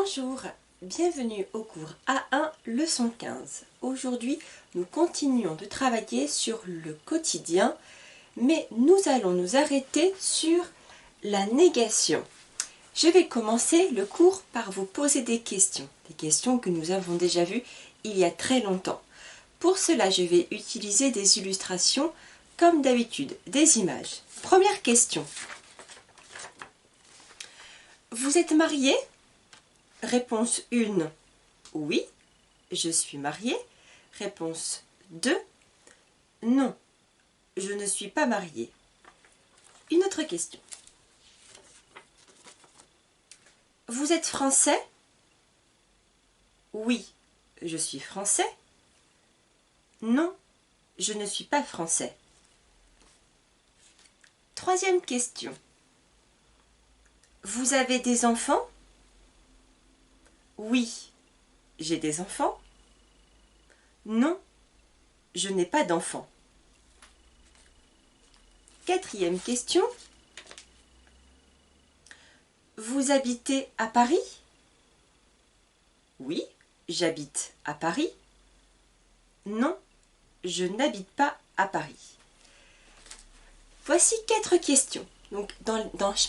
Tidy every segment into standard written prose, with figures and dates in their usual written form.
Bonjour, bienvenue au cours A1, leçon 15. Aujourd'hui, nous continuons de travailler sur le quotidien, mais nous allons nous arrêter sur la négation. Je vais commencer le cours par vous poser des questions que nous avons déjà vues il y a très longtemps. Pour cela, je vais utiliser des illustrations, comme d'habitude, des images. Première question. Vous êtes marié ? Réponse 1, oui, je suis mariée. Réponse 2, non, je ne suis pas mariée. Une autre question. Vous êtes français ? Oui, je suis français. Non, je ne suis pas français. Troisième question. Vous avez des enfants ? Oui, j'ai des enfants. Non, je n'ai pas d'enfants. Quatrième question. Vous habitez à Paris ? Oui, j'habite à Paris. Non, je n'habite pas à Paris. Voici 4 questions. Donc,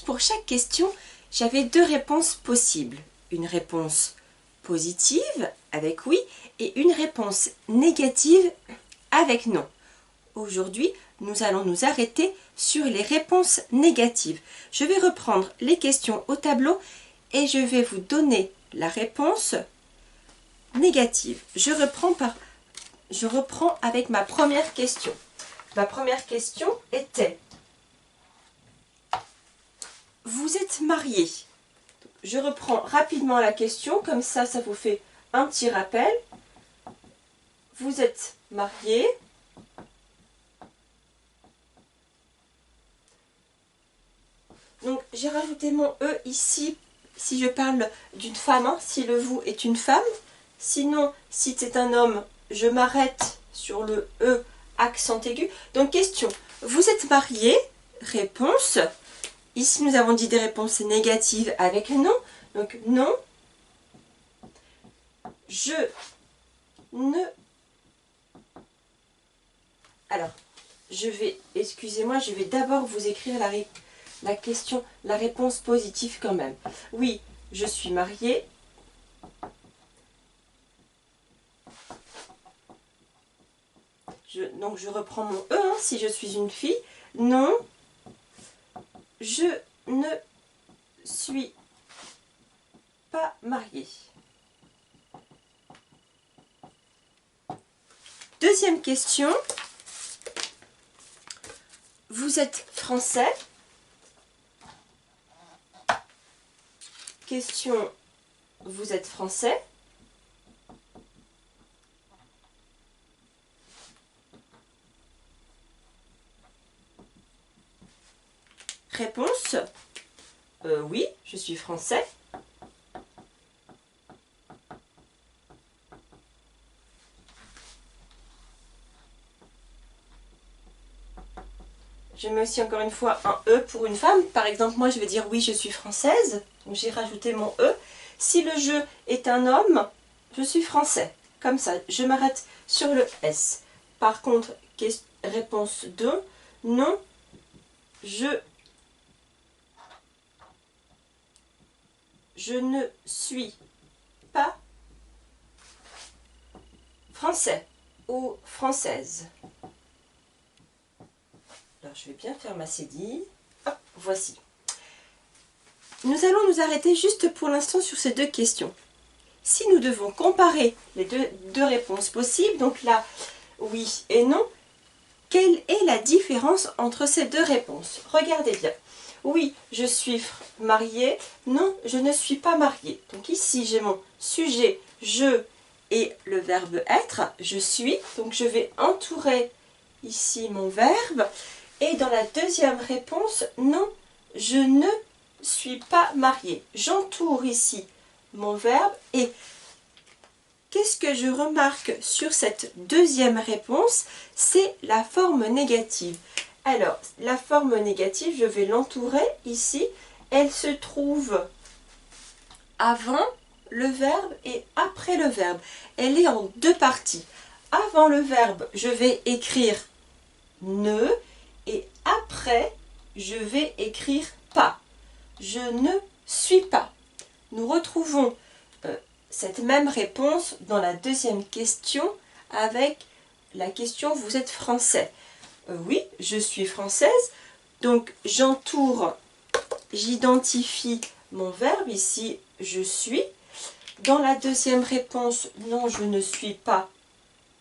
pour chaque question, j'avais 2 réponses possibles. Une réponse positive avec oui et une réponse négative avec non. Aujourd'hui, nous allons nous arrêter sur les réponses négatives. Je vais reprendre les questions au tableau et je vais vous donner la réponse négative. Je reprends avec ma première question. Ma première question était: vous êtes marié? Je reprends rapidement la question, comme ça vous fait un petit rappel. Vous êtes marié? Donc j'ai rajouté mon E ici, si je parle d'une femme, hein, si le vous est une femme. Sinon, si c'est un homme, je m'arrête sur le E accent aigu. Donc question, vous êtes marié? Réponse. Ici, nous avons dit des réponses négatives avec non. Donc, non, je ne... Alors, excusez-moi, je vais d'abord vous écrire la question, la réponse positive quand même. Oui, je suis mariée. Donc, je reprends mon E, hein, si je suis une fille. Non, je ne suis pas mariée. Deuxième question. Vous êtes français? Question, vous êtes français? Réponse, oui, je suis français. Je mets aussi encore une fois un E pour une femme. Par exemple, moi je vais dire oui, je suis française. Donc j'ai rajouté mon E. Si le je est un homme, je suis français. Comme ça, je m'arrête sur le S. Par contre, réponse 2, non, je ne suis pas français ou française. Alors, je vais bien faire ma cédille. Hop, voici. Nous allons nous arrêter juste pour l'instant sur ces 2 questions. Si nous devons comparer les deux réponses possibles, donc là, oui et non, quelle est la différence entre ces 2 réponses? Regardez bien. Oui, je suis mariée. Non, je ne suis pas mariée. Donc ici, j'ai mon sujet, je, et le verbe être. Je suis. Donc je vais entourer ici mon verbe. Et dans la deuxième réponse, non, je ne suis pas mariée. J'entoure ici mon verbe. Et qu'est-ce que je remarque sur cette deuxième réponse? C'est la forme négative. Alors, la forme négative, je vais l'entourer ici. Elle se trouve avant le verbe et après le verbe. Elle est en deux parties. Avant le verbe, je vais écrire ne et après, je vais écrire pas. Je ne suis pas. Nous retrouvons cette même réponse dans la deuxième question avec la question vous êtes français. Oui, je suis française. Donc j'entoure, j'identifie mon verbe ici, je suis. Dans la deuxième réponse, non, je ne suis pas.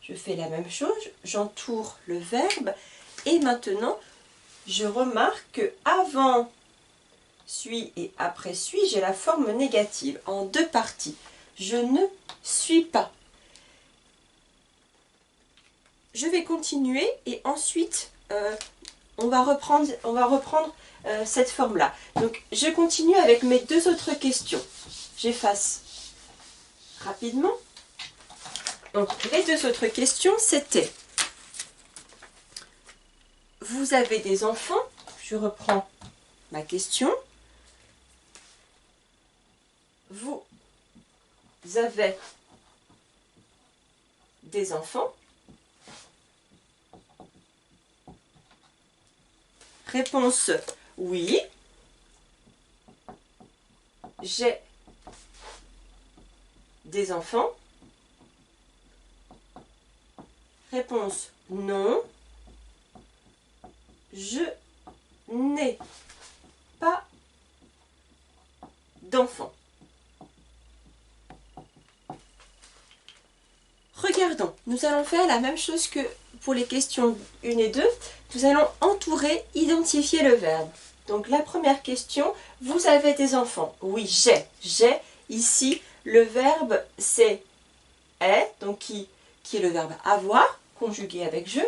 Je fais la même chose, j'entoure le verbe. Et maintenant, je remarque que avant suis et après suis, j'ai la forme négative en deux parties. Je ne suis pas. Je vais continuer et ensuite on va reprendre cette forme-là. Donc je continue avec mes deux autres questions. J'efface rapidement. Donc les deux autres questions, c'était vous avez des enfants? Je reprends ma question. Vous avez des enfants? Réponse oui. J'ai des enfants. Réponse non. Je n'ai pas d'enfants. Regardons, nous allons faire la même chose que pour les questions 1 et 2. Nous allons entourer, identifier le verbe. Donc la première question, vous avez des enfants? Oui, j'ai. J'ai, ici, le verbe c'est est, donc qui est le verbe avoir, conjugué avec je.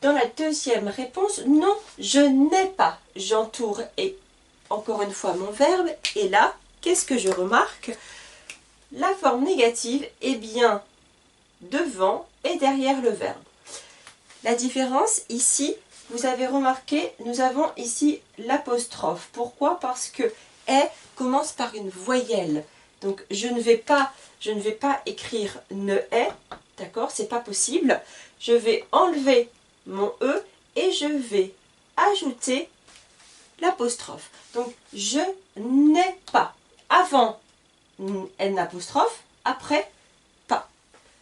Dans la deuxième réponse, non, je n'ai pas. J'entoure et encore une fois mon verbe. Et là, qu'est-ce que je remarque? La forme négative est bien devant et derrière le verbe. La différence ici, vous avez remarqué, nous avons ici l'apostrophe. Pourquoi? Parce que est commence par une voyelle. Donc je ne vais pas écrire ne est, d'accord? C'est pas possible. Je vais enlever mon e et je vais ajouter l'apostrophe. Donc je n'ai pas. Avant n apostrophe, après pas.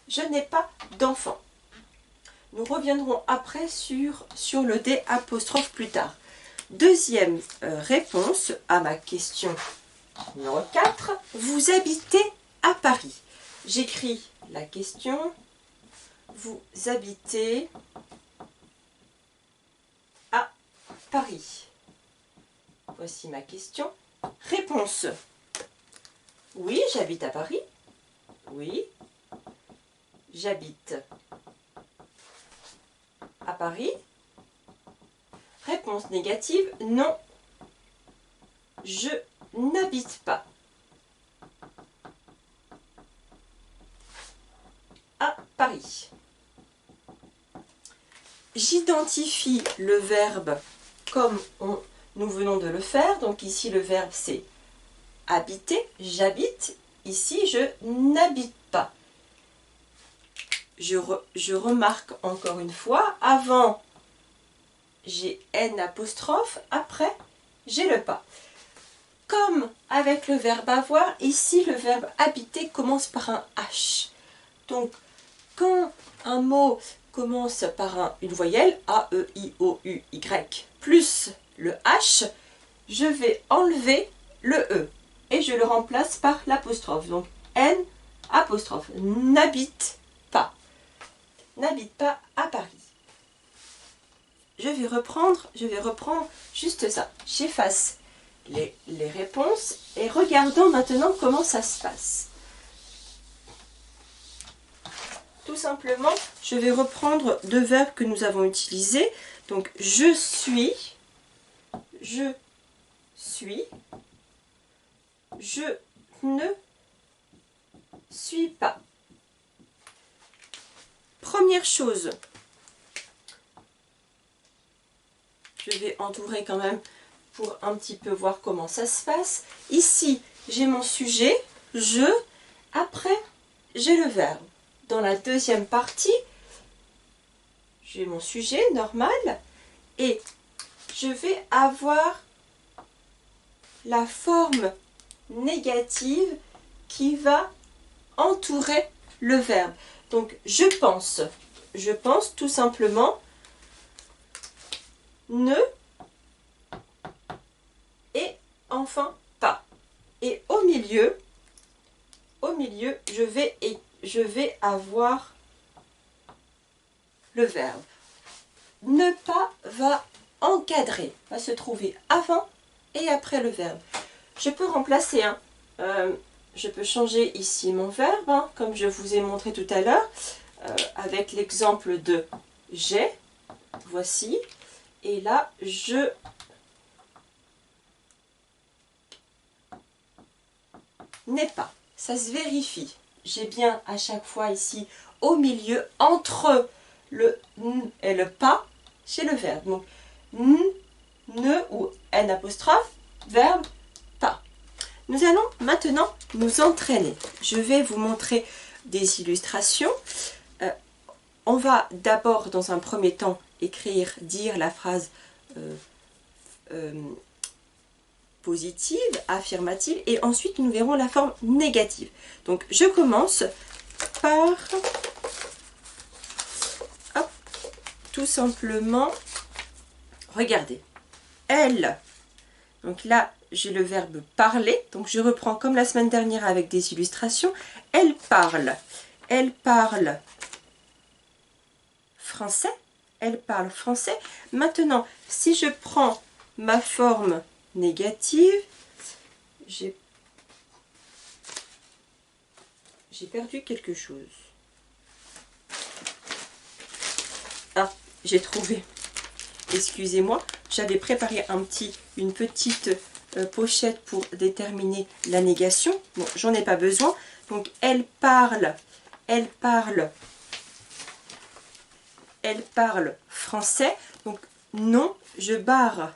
Je n'ai pas d'enfant. Nous reviendrons après sur le D apostrophe plus tard. Deuxième réponse à ma question numéro 4. Vous habitez à Paris. J'écris la question. Vous habitez à Paris. Voici ma question. Réponse. Oui, j'habite à Paris. Oui, j'habite à Paris. Réponse négative, non, je n'habite pas à Paris. J'identifie le verbe comme nous venons de le faire. Donc ici le verbe c'est habiter, j'habite. Ici je n'habite pas. Je remarque encore une fois, avant j'ai n apostrophe, après j'ai le pas. Comme avec le verbe avoir, ici le verbe habiter commence par un H. Donc quand un mot commence par une voyelle, A, E, I, O, U, Y, plus le H, je vais enlever le E et je le remplace par l'apostrophe. Donc N apostrophe, n'habite pas. N'habite pas à Paris. Je vais reprendre juste ça. J'efface les réponses et regardons maintenant comment ça se passe. Tout simplement, je vais reprendre deux verbes que nous avons utilisés. Donc, je suis, je ne suis pas. Première chose, je vais entourer quand même pour un petit peu voir comment ça se passe. Ici, j'ai mon sujet, je, Après, j'ai le verbe. Dans la deuxième partie, j'ai mon sujet normal et je vais avoir la forme négative qui va entourer le verbe. Donc, je pense tout simplement ne et enfin pas. Et au milieu, je vais avoir le verbe. Ne pas va encadrer, va se trouver avant et après le verbe. Je peux remplacer, je peux changer ici mon verbe, comme je vous ai montré tout à l'heure, avec l'exemple de j'ai, voici, et là je n'ai pas. Ça se vérifie. J'ai bien à chaque fois ici au milieu, entre le n et le pas, j'ai le verbe. Donc, n, ne ou n apostrophe, verbe pas. Nous allons maintenant nous entraîner. Je vais vous montrer des illustrations. On va d'abord, dans un premier temps, dire la phrase positive, affirmative, et ensuite nous verrons la forme négative. Donc je commence par tout simplement, regardez, elle, donc là j'ai le verbe parler, donc je reprends comme la semaine dernière avec des illustrations, elle parle français, elle parle français. Maintenant, si je prends ma forme négative, j'ai perdu quelque chose. Ah, j'ai trouvé. Excusez-moi, j'avais préparé une petite pochette pour déterminer la négation. Bon, j'en ai pas besoin. Donc, elle parle français. Donc, non, je barre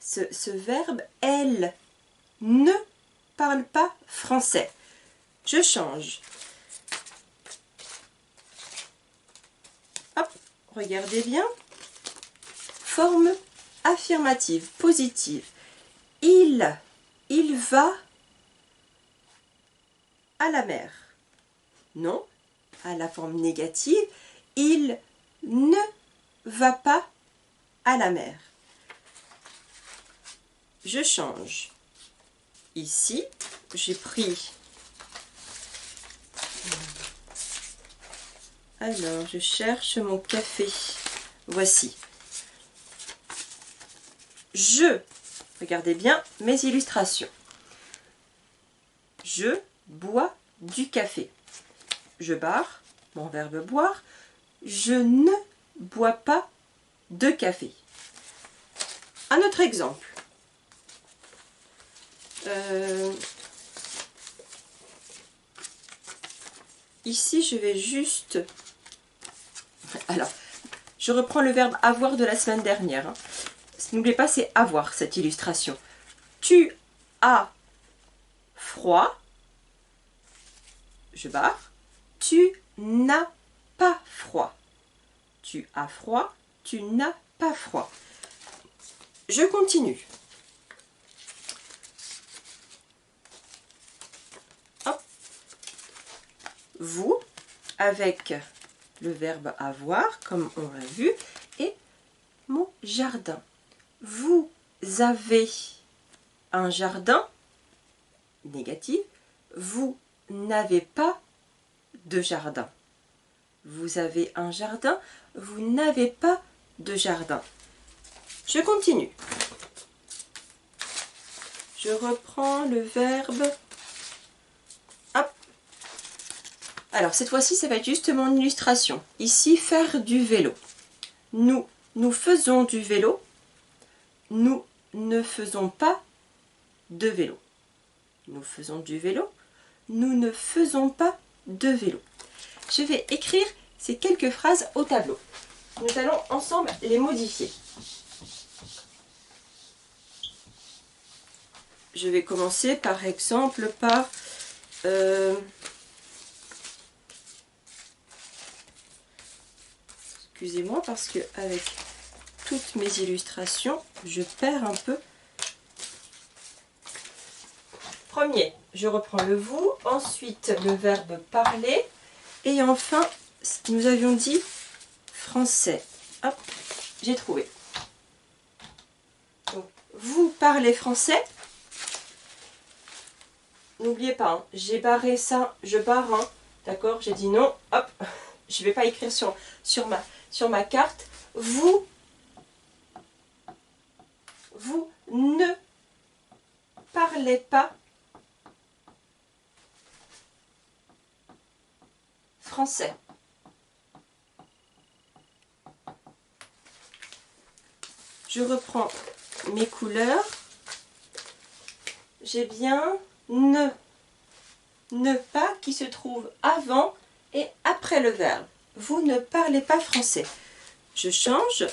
ce verbe. Elle ne parle pas français. Je change. Hop, regardez bien. Forme affirmative, positive. Il va à la mer. Non, à la forme négative. Il ne va pas à la mer. Je change. Ici, j'ai pris... Alors, je cherche mon café. Voici. Regardez bien mes illustrations. Je bois du café. Je barre mon verbe boire. Je ne bois pas de café. Un autre exemple. Ici, je vais juste... Alors, je reprends le verbe avoir de la semaine dernière. N'oubliez pas, c'est avoir cette illustration. Tu as froid. Je barre. Tu n'as pas froid. Tu as froid. Tu n'as pas froid. Je continue. Hop. Vous, avec le verbe avoir, comme on l'a vu, et mon jardin. Vous avez un jardin, négatif. Vous n'avez pas de jardin. Vous avez un jardin, vous n'avez pas de jardin. Je continue. Je reprends le verbe. Hop. Alors, cette fois-ci, ça va être juste mon illustration. Ici, faire du vélo. Nous faisons du vélo. Nous ne faisons pas de vélo. Nous faisons du vélo. Nous ne faisons pas de vélo. Je vais écrire ces quelques phrases au tableau. Nous allons ensemble les modifier. Je vais commencer par exemple par Excusez-moi parce que avec toutes mes illustrations, je perds un peu. Premier, je reprends le vous, ensuite le verbe parler, et enfin, nous avions dit français. Hop, j'ai trouvé. Donc, vous parlez français. N'oubliez pas, hein, j'ai barré ça, je barre, hein, d'accord? J'ai dit non, hop, je ne vais pas écrire sur ma carte. Vous ne parlez pas français. Je reprends mes couleurs. J'ai bien ne pas qui se trouve avant et après le verbe. Vous ne parlez pas français. Je change.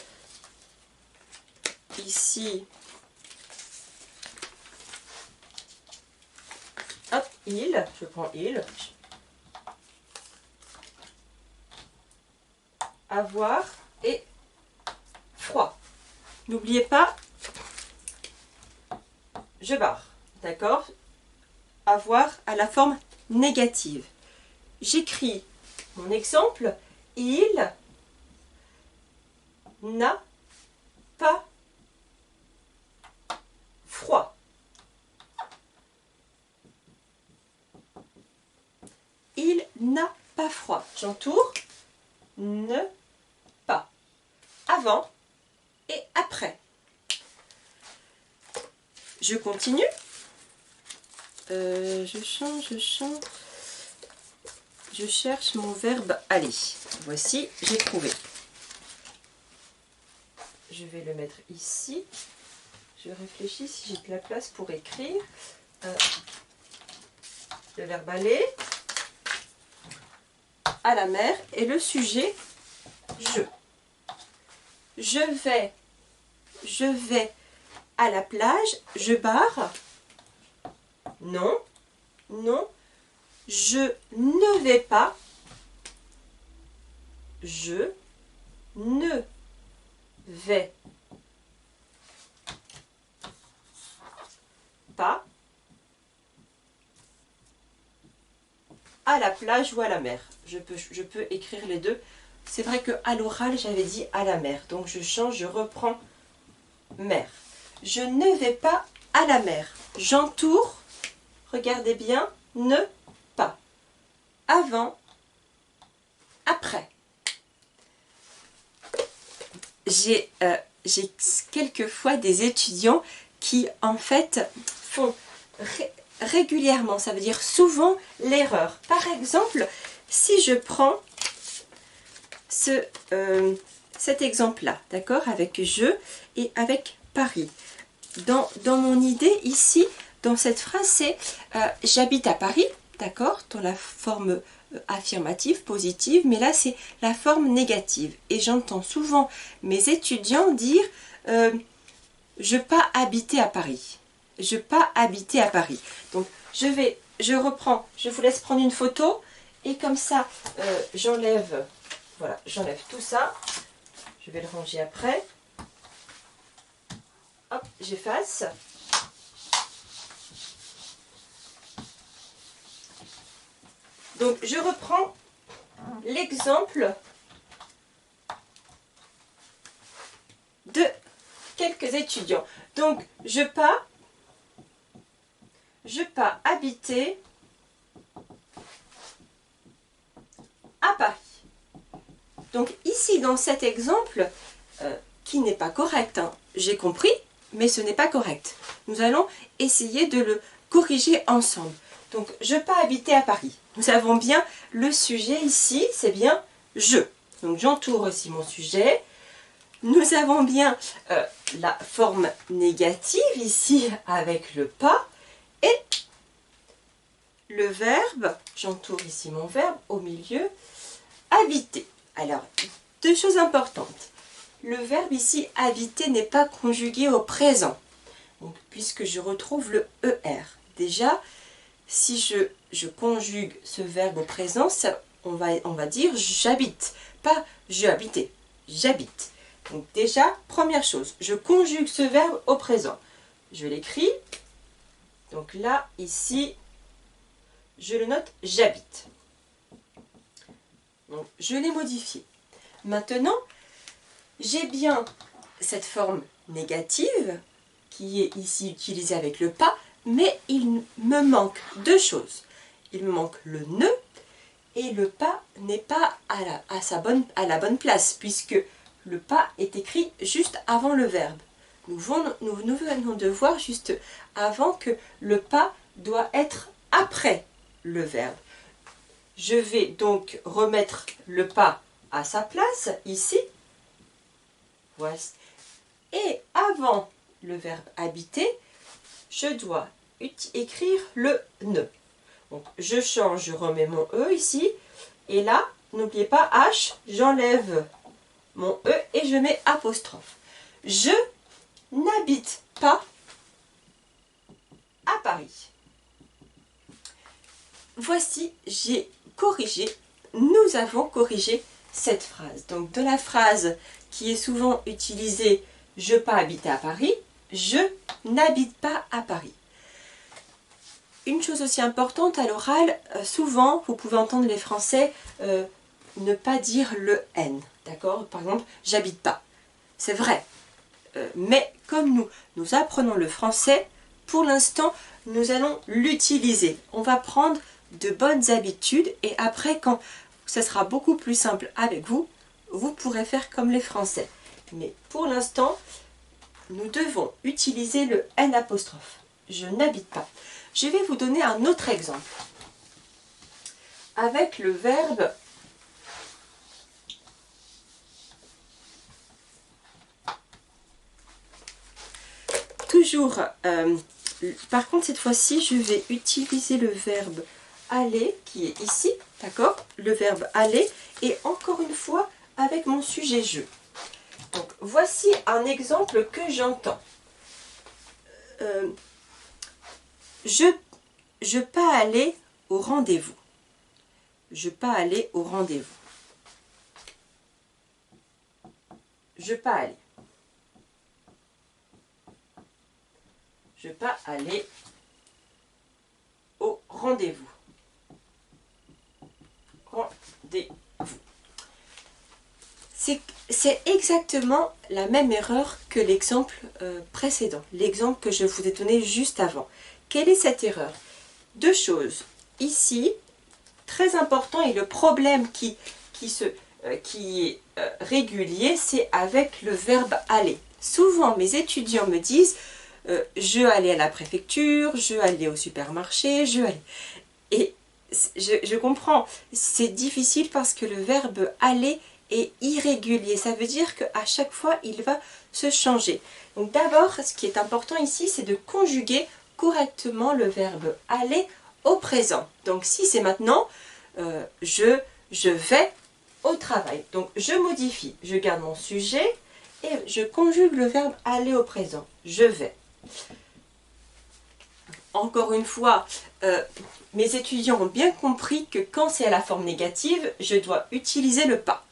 Ici, hop, il, je prends il. Avoir et froid. N'oubliez pas, je barre, d'accord? Avoir à la forme négative. J'écris mon exemple. Il n'a pas froid. Il n'a pas froid. J'entoure. Ne pas. Avant et après. Je continue. Je change. Je cherche mon verbe aller. Voici, j'ai trouvé. Je vais le mettre ici. Je réfléchis si j'ai de la place pour écrire. Le verbe aller. À la mer. Et le sujet, je. Je vais à la plage. Je barre. Non. Je ne vais pas. Je ne vais pas à la plage ou à la mer. Je peux écrire les deux. C'est vrai qu'à l'oral, j'avais dit à la mer. Donc je change, je reprends mer. Je ne vais pas à la mer. J'entoure, regardez bien, ne pas. Avant, après. J'ai quelquefois des étudiants qui en fait font régulièrement, ça veut dire souvent, l'erreur. Par exemple, si je prends cet exemple-là, d'accord, avec je et avec Paris. Dans mon idée ici, dans cette phrase, c'est j'habite à Paris, d'accord, dans la forme affirmative, positive, mais là c'est la forme négative. Et j'entends souvent mes étudiants dire je pas habiter à Paris. Je pas habiter à Paris. Donc je reprends, je vous laisse prendre une photo et comme ça j'enlève, voilà, j'enlève tout ça. Je vais le ranger après. Hop, j'efface. Donc je reprends l'exemple de quelques étudiants. Donc je pas habiter à Paris. Donc ici dans cet exemple, qui n'est pas correct, hein, j'ai compris, mais ce n'est pas correct. Nous allons essayer de le corriger ensemble. Donc je pas habiter à Paris. Nous avons bien le sujet ici, c'est bien je. Donc j'entoure aussi mon sujet. Nous avons bien la forme négative ici avec le pas et le verbe, j'entoure ici mon verbe au milieu, habiter. Alors, deux choses importantes. Le verbe ici habiter n'est pas conjugué au présent, donc, puisque je retrouve le ER. Déjà, si je conjugue ce verbe au présent, on va dire j'habite, pas je habitais, j'habite. Donc déjà, première chose, je conjugue ce verbe au présent. Je l'écris. Donc là, ici, je le note j'habite. Donc je l'ai modifié. Maintenant, j'ai bien cette forme négative qui est ici utilisée avec le pas, mais il me manque deux choses. Il me manque le ne et le pas n'est pas à la bonne place puisque le pas est écrit juste avant le verbe. Nous venons de voir juste avant que le pas doit être après le verbe. Je vais donc remettre le pas à sa place, ici. Voici. Et avant le verbe habiter, je dois écrire le ne. Donc je change, je remets mon E ici. Et là, n'oubliez pas H, j'enlève mon E et je mets apostrophe. Je n'habite pas à Paris. Voici, j'ai corrigé, nous avons corrigé cette phrase. Donc de la phrase qui est souvent utilisée « je pas habiter à Paris », « je n'habite pas à Paris ». Une chose aussi importante à l'oral, souvent vous pouvez entendre les Français ne pas dire le N, d'accord? Par exemple, « j'habite pas ». C'est vrai, mais comme nous apprenons le français, pour l'instant, nous allons l'utiliser. On va prendre de bonnes habitudes et après, quand ce sera beaucoup plus simple avec vous, vous pourrez faire comme les Français. Mais pour l'instant, nous devons utiliser le N apostrophe. Je n'habite pas. Je vais vous donner un autre exemple. Avec le verbe toujours, par contre cette fois-ci, je vais utiliser le verbe aller qui est ici, d'accord? Le verbe aller et encore une fois avec mon sujet je. Donc voici un exemple que j'entends. Je pas aller au rendez-vous. Je pas aller au rendez-vous. Je pas aller. Je pas aller au rendez-vous. Rendez-vous. C'est exactement la même erreur que l'exemple précédent, l'exemple que je vous ai donné juste avant. Quelle est cette erreur? Deux choses. Ici, très important, et le problème qui est régulier, c'est avec le verbe aller. Souvent, mes étudiants me disent je allais à la préfecture, je allais au supermarché, je allais. Et je comprends, c'est difficile parce que le verbe aller est irrégulier. Ça veut dire qu'à chaque fois, il va se changer. Donc d'abord, ce qui est important ici, c'est de conjuguer correctement le verbe aller au présent. Donc si c'est maintenant, je vais au travail. Donc je modifie, je garde mon sujet et je conjugue le verbe aller au présent. Je vais. Encore une fois, mes étudiants ont bien compris que quand c'est à la forme négative, je dois utiliser le pas.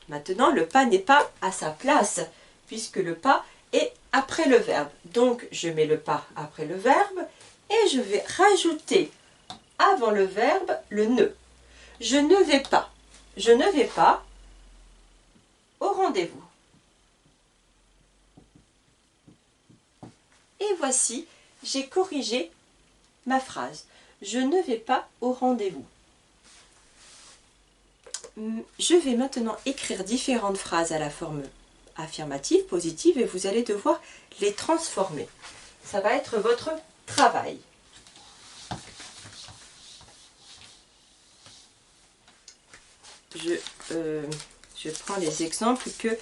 Maintenant, le pas n'est pas à sa place, puisque le pas est après le verbe. Donc, je mets le pas après le verbe, et je vais rajouter avant le verbe le ne. Je ne vais pas. Je ne vais pas au rendez-vous. Et voici, j'ai corrigé ma phrase. Je ne vais pas au rendez-vous. Je vais maintenant écrire différentes phrases à la forme affirmative, positive, et vous allez devoir les transformer. Ça va être votre travail. Je prends les exemples que...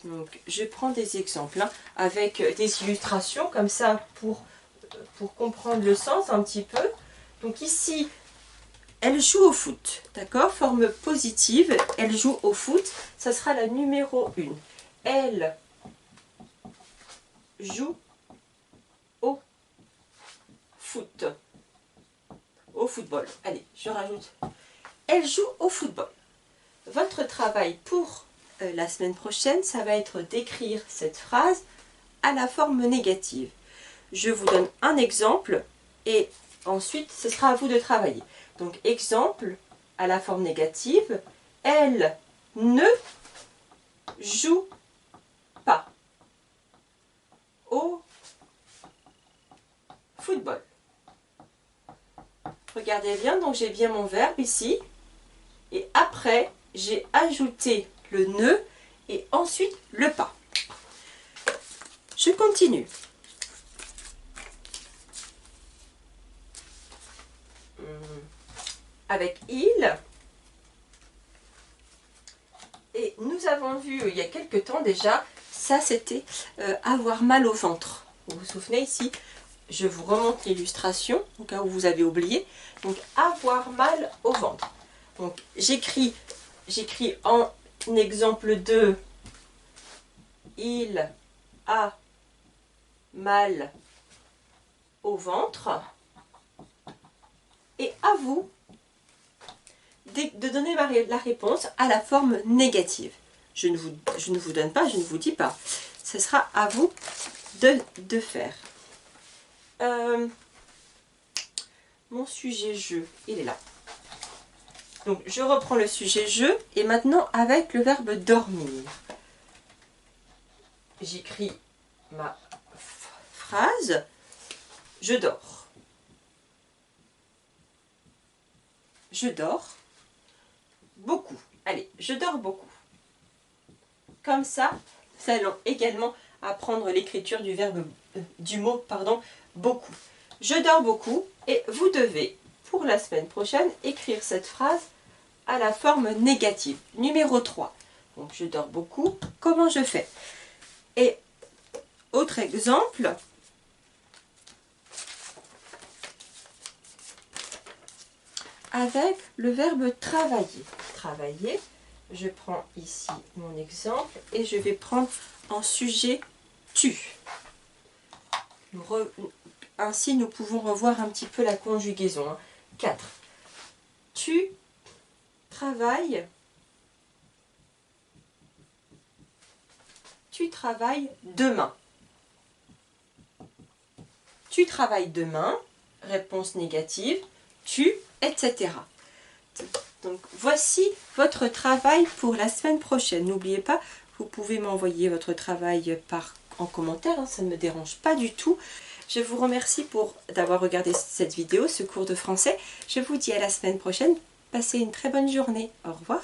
Donc, je prends des exemples avec des illustrations comme ça pour comprendre le sens un petit peu. Donc ici, elle joue au foot, d'accord? Forme positive, elle joue au foot, ça sera la numéro 1. Elle joue au foot. foot. Au football. Allez, je rajoute. Elle joue au football. Votre travail pour la semaine prochaine, ça va être d'écrire cette phrase à la forme négative. Je vous donne un exemple et ensuite, ce sera à vous de travailler. Donc, exemple à la forme négative. Elle ne joue pas au football. Regardez bien, donc j'ai bien mon verbe ici. Et après, j'ai ajouté le ne et ensuite le pas. Je continue. Avec il. Et nous avons vu il y a quelques temps déjà, ça c'était avoir mal au ventre. Vous vous souvenez ici, je vous remonte l'illustration, au cas où vous avez oublié. Donc avoir mal au ventre. Donc j'écris en exemple 2, il a mal au ventre. Et à vous de donner la réponse à la forme négative. Je ne vous donne pas, je ne vous dis pas. Ce sera à vous de faire. Mon sujet jeu, il est là. Donc je reprends le sujet jeu et maintenant avec le verbe dormir. J'écris ma phrase. Je dors. Je dors beaucoup. Allez, je dors beaucoup. Comme ça, nous allons également apprendre l'écriture du verbe, du mot, pardon, beaucoup. Je dors beaucoup et vous devez, pour la semaine prochaine, écrire cette phrase à la forme négative. Numéro 3. Donc, je dors beaucoup. Comment je fais? Et autre exemple. Avec le verbe travailler. Travailler, je prends ici mon exemple et je vais prendre en sujet tu. Ainsi, nous pouvons revoir un petit peu la conjugaison. 4. Tu travailles. Tu travailles demain. Tu travailles demain. Réponse négative. Tu, etc. Donc voici votre travail pour la semaine prochaine. N'oubliez pas, vous pouvez m'envoyer votre travail en commentaire, hein, ça ne me dérange pas du tout. Je vous remercie d'avoir regardé cette vidéo, ce cours de français. Je vous dis à la semaine prochaine. Passez une très bonne journée. Au revoir.